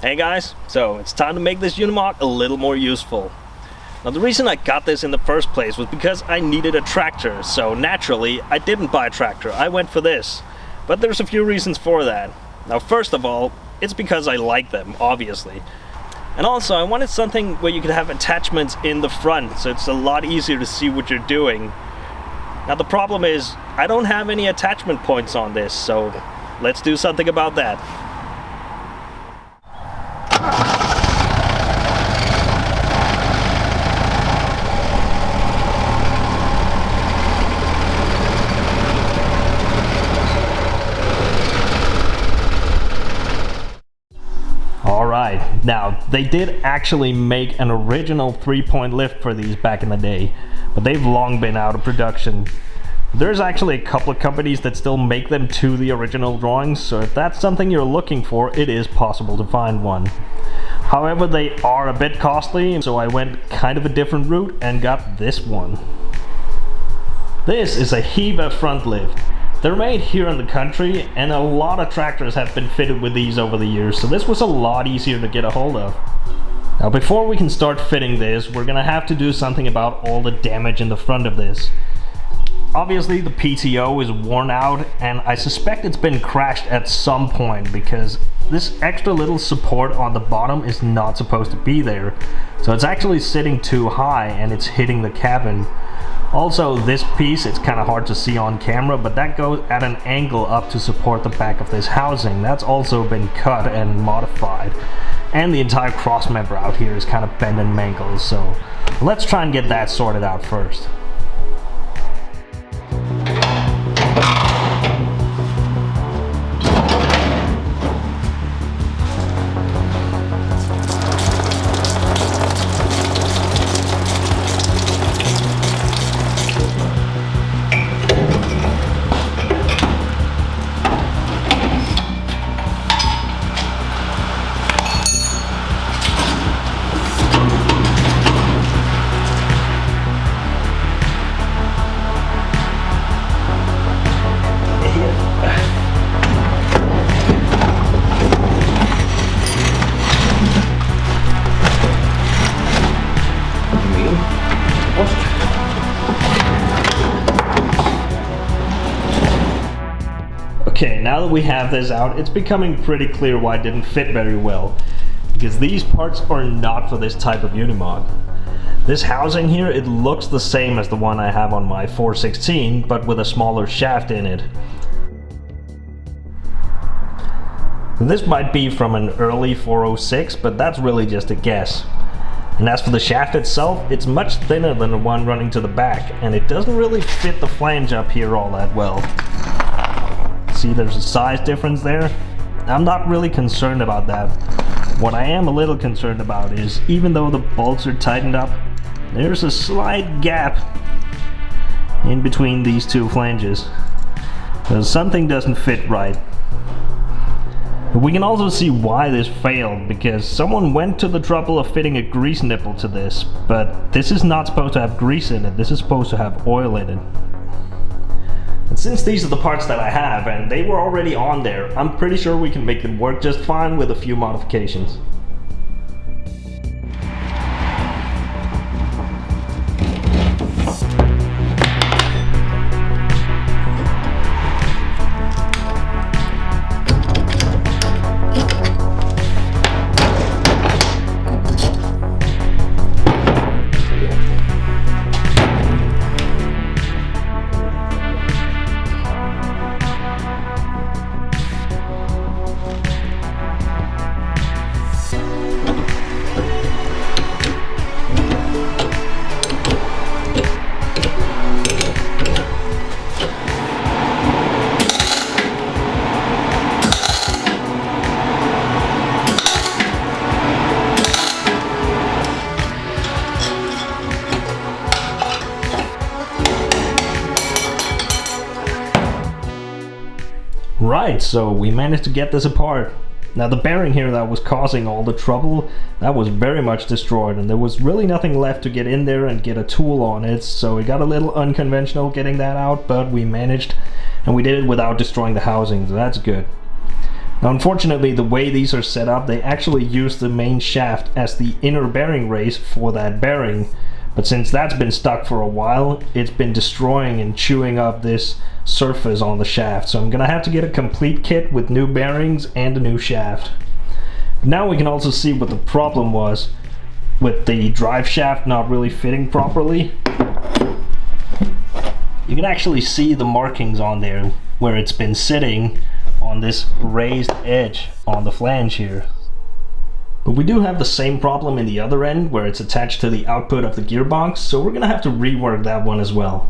Hey guys, so it's time to make this Unimog a little more useful. Now the reason I got this in the first place was because I needed a tractor, so naturally I didn't buy a tractor, I went for this. But there's a few reasons for that. Now first of all, it's because I like them, obviously. And also I wanted something where you could have attachments in the front, so it's a lot easier to see what you're doing. Now the problem is, I don't have any attachment points on this, so let's do something about that. Alright, now they did actually make an original 3-point lift for these back in the day, but they've long been out of production. There's actually a couple of companies that still make them to the original drawings, so if that's something you're looking for, it is possible to find one. However, they are a bit costly, so I went kind of a different route and got this one. This is a Hiva front lift. They're made here in the country, and a lot of tractors have been fitted with these over the years, so this was a lot easier to get a hold of. Now before we can start fitting this, we're gonna have to do something about all the damage in the front of this. Obviously the PTO is worn out, and I suspect it's been crashed at some point because this extra little support on the bottom is not supposed to be there. So it's actually sitting too high and it's hitting the cabin. Also this piece, it's kind of hard to see on camera, but that goes at an angle up to support the back of this housing. That's also been cut and modified. And the entire cross member out here is kind of bent and mangled, so let's try and get that sorted out first. Okay, now that we have this out, it's becoming pretty clear why it didn't fit very well. Because these parts are not for this type of Unimog. This housing here, it looks the same as the one I have on my 416, but with a smaller shaft in it. This might be from an early 406, but that's really just a guess. And as for the shaft itself, it's much thinner than the one running to the back, and it doesn't really fit the flange up here all that well. See, there's a size difference there. I'm not really concerned about that. What I am a little concerned about is, even though the bolts are tightened up, there's a slight gap in between these two flanges. So something doesn't fit right. We can also see why this failed, because someone went to the trouble of fitting a grease nipple to this, but this is not supposed to have grease in it, this is supposed to have oil in it. And since these are the parts that I have, and they were already on there, I'm pretty sure we can make them work just fine with a few modifications. Right, so we managed to get this apart. Now the bearing here that was causing all the trouble, that was very much destroyed, and there was really nothing left to get in there and get a tool on it, so it got a little unconventional getting that out, but we managed, and we did it without destroying the housing, so that's good. Now unfortunately, the way these are set up, they actually use the main shaft as the inner bearing race for that bearing. But since that's been stuck for a while, it's been destroying and chewing up this surface on the shaft. So I'm gonna have to get a complete kit with new bearings and a new shaft. Now we can also see what the problem was with the drive shaft not really fitting properly. You can actually see the markings on there where it's been sitting on this raised edge on the flange here. But we do have the same problem in the other end where it's attached to the output of the gearbox, so we're gonna have to rework that one as well.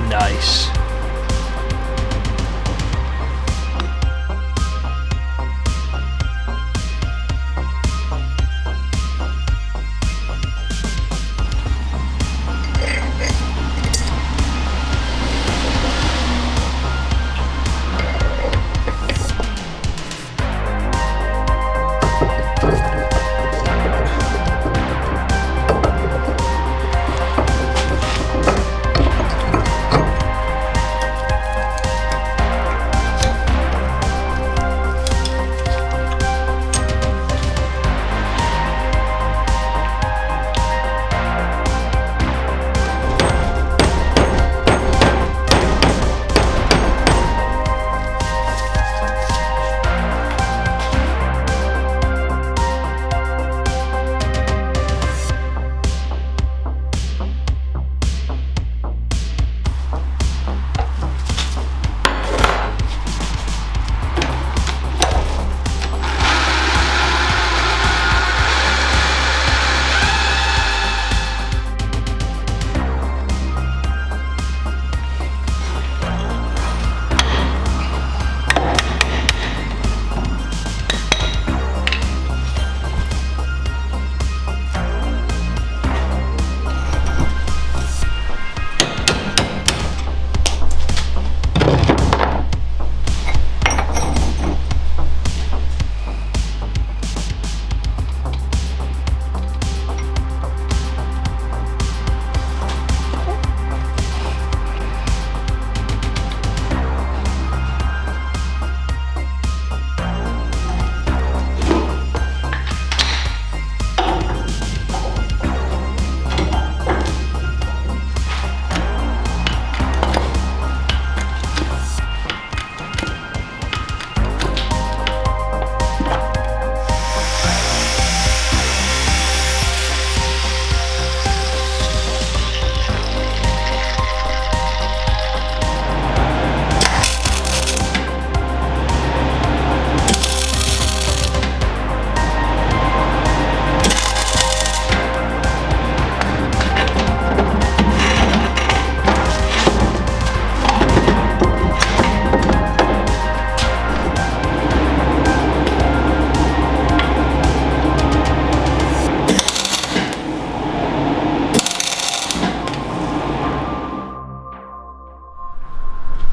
Nice.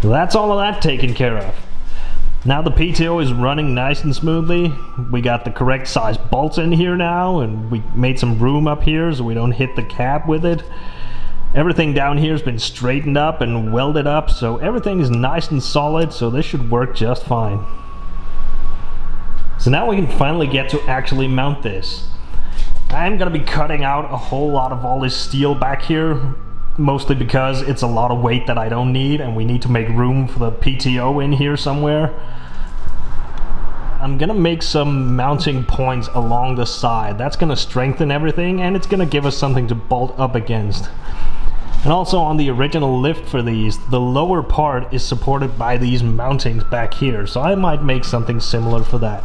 So that's all of that taken care of. Now the PTO is running nice and smoothly. We got the correct size bolts in here now, and we made some room up here so we don't hit the cab with it. Everything down here has been straightened up and welded up, so everything is nice and solid, so this should work just fine. So now we can finally get to actually mount this. I'm gonna be cutting out a whole lot of all this steel back here, mostly because it's a lot of weight that I don't need and we need to make room for the PTO in here somewhere. I'm gonna make some mounting points along the side. That's gonna strengthen everything and it's gonna give us something to bolt up against. And also on the original lift for these, the lower part is supported by these mountings back here, so I might make something similar for that.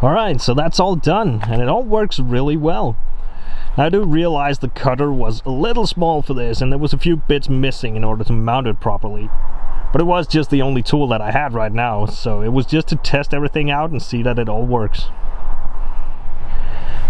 Alright, so that's all done, and it all works really well. Now, I do realize the cutter was a little small for this, and there was a few bits missing in order to mount it properly. But it was just the only tool that I had right now, so it was just to test everything out and see that it all works.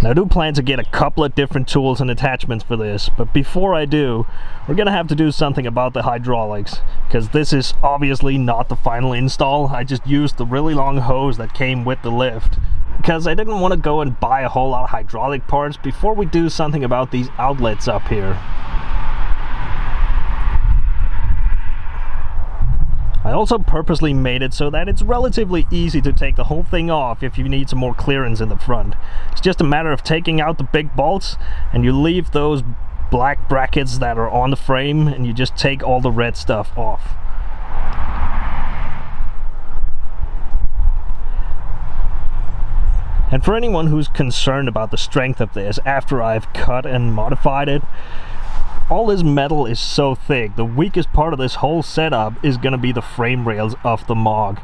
Now, I do plan to get a couple of different tools and attachments for this, but before I do, we're gonna have to do something about the hydraulics, because this is obviously not the final install. I just used the really long hose that came with the lift, because I didn't want to go and buy a whole lot of hydraulic parts before we do something about these outlets up here. I also purposely made it so that it's relatively easy to take the whole thing off if you need some more clearance in the front. It's just a matter of taking out the big bolts, and you leave those black brackets that are on the frame, and you just take all the red stuff off. And for anyone who's concerned about the strength of this after I've cut and modified it, all this metal is so thick, the weakest part of this whole setup is going to be the frame rails of the Mog.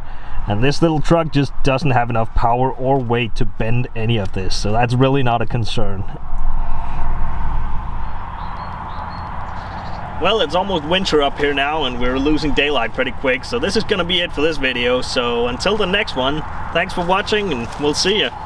And this little truck just doesn't have enough power or weight to bend any of this, so that's really not a concern. Well, it's almost winter up here now, and we're losing daylight pretty quick, so this is going to be it for this video. So until the next one, thanks for watching, and we'll see ya.